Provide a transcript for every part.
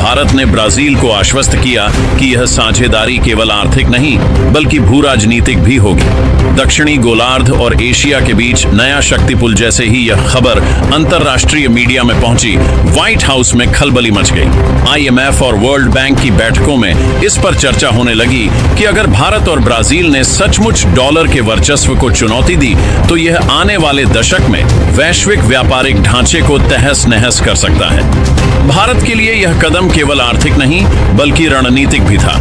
भारत ने ब्राजील को आश्वस्त किया कि यह साझेदारी केवल आर्थिक नहीं बल्कि भू राजनीतिक भी होगी। दक्षिणी गोलार्ध और एशिया के बीच नया शक्ति पुल जैसे ही यह खबर अंतर्राष्ट्रीय मीडिया में पहुंची, व्हाइट हाउस में खलबली मच गई। IMF और वर्ल्ड बैंक की बैठकों में इस पर चर्चा होने लगी कि अगर भारत और ब्राजील ने सचमुच डॉलर के वर्चस्व को चुनौती दी तो यह आने वाले दशक में वैश्विक व्यापारिक ढांचे को तहस नहस कर सकता है। भारत के लिए यह कदम केवल आर्थिक नहीं बल्कि रणनीतिक भी था।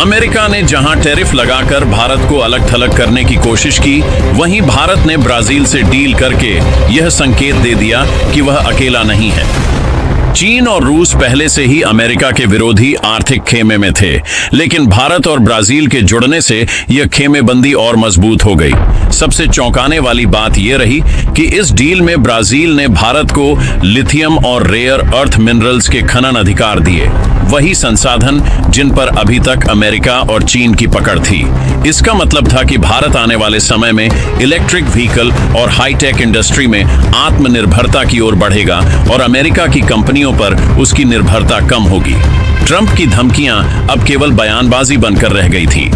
अमेरिका ने जहां टैरिफ लगाकर भारत को अलग थलग करने की कोशिश की, वहीं भारत ने ब्राजील से डील करके यह संकेत दे दिया कि वह अकेला नहीं है। चीन और रूस पहले से ही अमेरिका के विरोधी आर्थिक खेमे में थे, लेकिन भारत और ब्राजील के जुड़ने से यह खेमेबंदी और मजबूत हो गई। सबसे चौंकाने वाली बात यह रही कि इस डील में ब्राजील ने भारत को लिथियम और रेयर अर्थ मिनरल्स के खनन अधिकार दिए, वही संसाधन जिन पर अभी तक अमेरिका और चीन की पकड़ थी। इसका मतलब था कि भारत आने वाले समय में इलेक्ट्रिक व्हीकल और हाईटेक इंडस्ट्री में आत्मनिर्भरता की ओर बढ़ेगा और अमेरिका की कंपनियों पर उसकी निर्भरता कम होगी। ट्रंप की धमकियां अब केवल बयानबाजी बनकर रह गई थी।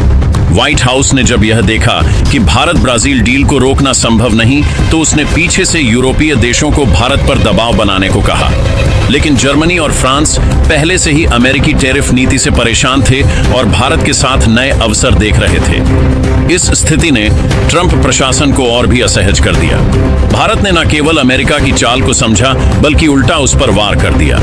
व्हाइट हाउस ने जब यह देखा कि भारत ब्राजील डील को रोकना संभव नहीं, तो उसने पीछे से यूरोपीय देशों को भारत पर दबाव बनाने को कहा। लेकिन जर्मनी और फ्रांस पहले से ही अमेरिकी टैरिफ नीति से परेशान थे और भारत के साथ नए अवसर देख रहे थे। इस स्थिति ने ट्रंप प्रशासन को और भी असहज कर दिया। भारत ने न केवल अमेरिका की चाल को समझा बल्कि उल्टा उस पर वार कर दिया।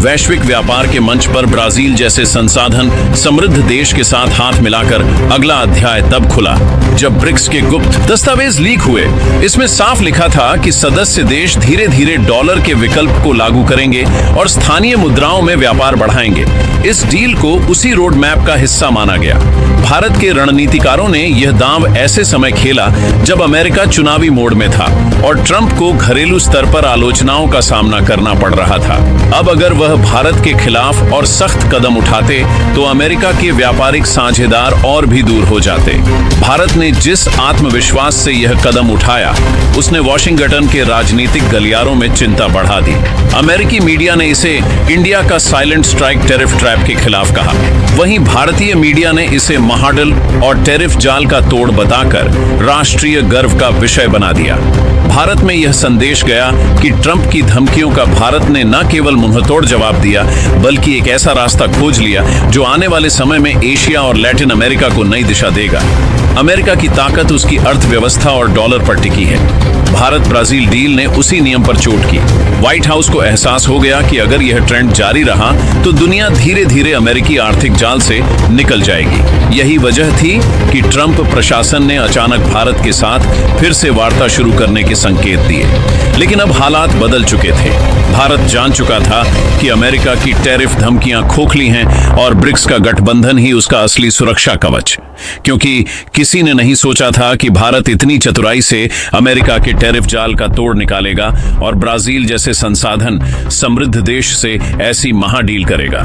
वैश्विक व्यापार के मंच पर ब्राजील जैसे संसाधन समृद्ध देश के साथ हाथ मिलाकर अगला अध्याय तब खुला जब ब्रिक्स के गुप्त दस्तावेज लीक हुए। इसमें साफ लिखा था कि सदस्य देश धीरे धीरे डॉलर के विकल्प को लागू करेंगे और स्थानीय मुद्राओं में व्यापार बढ़ाएंगे। इस डील को उसी रोड मैप का हिस्सा माना गया। भारत के रणनीतिकारों ने यह दांव ऐसे समय खेला जब अमेरिका चुनावी मोड में था और ट्रंप को घरेलू स्तर पर आलोचनाओं का सामना करना पड़ रहा था। अब अगर वह भारत के खिलाफ और सख्त कदम उठाते तो अमेरिका के व्यापारिक साझेदार और भी दूर हो जाते। भारत ने जिस आत्मविश्वास से यह कदम उठाया, उसने वॉशिंगटन के राजनीतिक गलियारों में चिंता बढ़ा दी। अमेरिकी मीडिया ने इसे इंडिया का साइलेंट स्ट्राइक टैरिफ ट्रैप के खिलाफ कहा। वहीं भारतीय मीडिया ने इसे महाडल और टैरिफ जाल का तोड़ बताकर राष्ट्रीय गर्व का विषय बना दिया। भारत में यह संदेश गया कि ट्रंप की धमकियों का भारत ने न केवल मुंहतोड़ जवाब दिया बल्कि एक ऐसा रास्ता खोज लिया जो आने वाले समय में एशिया और लैटिन अमेरिका को नई दिशा देगा। अमेरिका की ताकत उसकी अर्थव्यवस्था और डॉलर पर टिकी है। भारत ब्राजील डील ने उसी नियम पर चोट की। व्हाइट हाउस को एहसास हो गया कि अगर यह ट्रेंड जारी रहा तो दुनिया धीरे धीरे अमेरिकी आर्थिक जाल से निकल जाएगी। यही वजह थी कि ट्रंप प्रशासन ने अचानक भारत के साथ फिर से वार्ता शुरू करने के संकेत दिए। लेकिन अब हालात बदल चुके थे। भारत जान चुका था कि अमेरिका की टैरिफ धमकियां खोखली हैं और ब्रिक्स का गठबंधन ही उसका असली सुरक्षा कवच, क्योंकि किसी ने नहीं सोचा था कि भारत इतनी चतुराई से अमेरिका के टैरिफ जाल का तोड़ निकालेगा और ब्राजील जैसे संसाधन समृद्ध देश से ऐसी महाडील करेगा।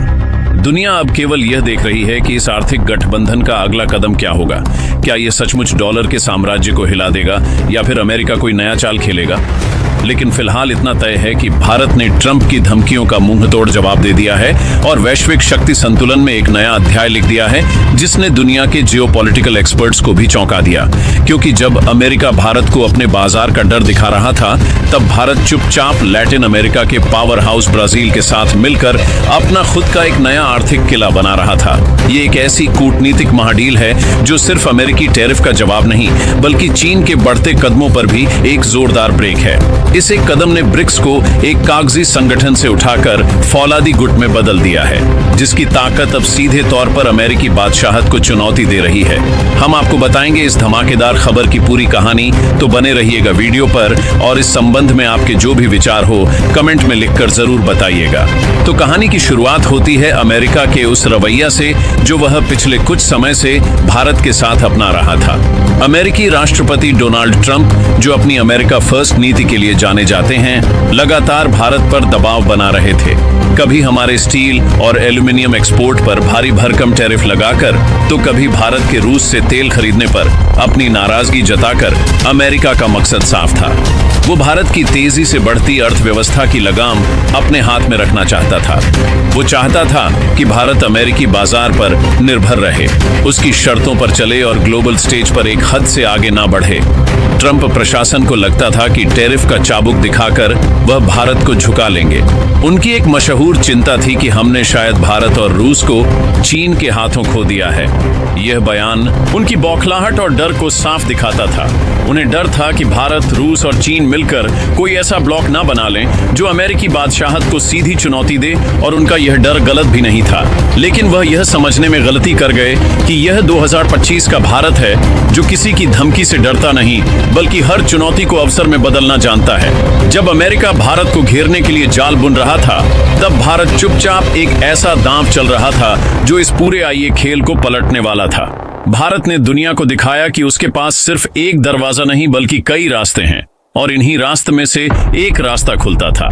दुनिया अब केवल यह देख रही है कि इस आर्थिक गठबंधन का अगला कदम क्या होगा। क्या यह सचमुच डॉलर के साम्राज्य को हिला देगा या फिर अमेरिका कोई नया चाल खेलेगा? लेकिन फिलहाल इतना तय है कि भारत ने ट्रंप की धमकियों का मुंहतोड़ जवाब दे दिया है और वैश्विक शक्ति संतुलन में एक नया अध्याय लिख दिया है, जिसने दुनिया के जियोपॉलिटिकल एक्सपर्ट्स को भी चौंका दिया। क्योंकि जब अमेरिका भारत को अपने बाजार का डर दिखा रहा था, तब भारत चुपचाप लैटिन अमेरिका के पावर हाउस ब्राजील के साथ मिलकर अपना खुद का एक नया आर्थिक किला बना रहा था। ये एक ऐसी कूटनीतिक महाडील है जो सिर्फ अमेरिकी टैरिफ का जवाब नहीं बल्कि चीन के बढ़ते कदमों पर भी एक जोरदार ब्रेक है। इस एक कदम ने ब्रिक्स को एक कागजी संगठन से उठाकर फौलादी गुट में बदल दिया है, जिसकी ताकत अब सीधे तौर पर अमेरिकी बादशाहत को चुनौती दे रही है। हम आपको बताएंगे इस धमाकेदार खबर की पूरी कहानी, तो बने रहिएगा वीडियो पर और इस संबंध में आपके जो भी विचार हो कमेंट में लिखकर जरूर बताइएगा। तो कहानी की शुरुआत होती है अमेरिका के उस रवैया से जो वह पिछले कुछ समय से भारत के साथ अपना रहा था। अमेरिकी राष्ट्रपति डोनाल्ड ट्रंप, जो अपनी अमेरिका फर्स्ट नीति के लिए जाने जाते हैं, लगातार भारत पर दबाव बना रहे थे। कभी हमारे स्टील और एल्यूमिनियम एक्सपोर्ट पर भारी भरकम टैरिफ लगाकर, तो कभी भारत के रूस से तेल खरीदने पर अपनी नाराजगी जताकर। अमेरिका का मकसद साफ था, वो भारत की तेजी से बढ़ती अर्थव्यवस्था की लगाम अपने हाथ में रखना चाहता था। वो चाहता था कि भारत अमेरिकी बाजार पर निर्भर रहे, उसकी शर्तों पर चले और ग्लोबल स्टेज पर एक हद से आगे ना बढ़े। ट्रंप प्रशासन को लगता था कि टैरिफ का चाबुक दिखाकर वह भारत को झुका लेंगे। उनकी एक मशहूर चिंता थी कि हमने शायद भारत और रूस को चीन के हाथों खो दिया है। यह बयान उनकी बौखलाहट और डर को साफ दिखाता था। उन्हें डर था कि भारत, रूस और चीन मिलकर कोई ऐसा ब्लॉक ना बना लें जो अमेरिकी बादशाहत को सीधी चुनौती दे, और उनका यह डर गलत भी नहीं था। लेकिन वह यह समझने में गलती कर गए कि यह 2025 का भारत है जो किसी की धमकी से डरता नहीं, बल्कि हर चुनौती को अवसर में बदलना जानता है। जब अमेरिका भारत को घेरने के लिए जाल बुन रहा था, तब भारत चुपचाप एक ऐसा दांव चल रहा था जो इस पूरे आइए खेल को पलटने वाला था। भारत ने दुनिया को दिखाया कि उसके पास सिर्फ एक दरवाजा नहीं बल्कि कई रास्ते हैं, और इन्हीं रास्ते में से एक रास्ता खुलता था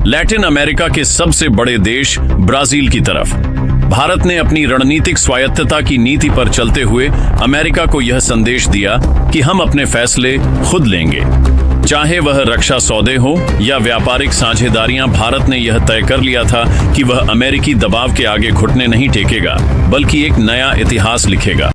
लैटिन अमेरिका के सबसे बड़े देश ब्राजील की तरफ। भारत ने अपनी रणनीतिक स्वायत्तता की नीति पर चलते हुए अमेरिका को यह संदेश दिया कि हम अपने फैसले खुद लेंगे, चाहे वह रक्षा सौदे हो या व्यापारिक साझेदारियां। भारत ने यह तय कर लिया था कि वह अमेरिकी दबाव के आगे घुटने नहीं टेकेगा, बल्कि एक नया इतिहास लिखेगा।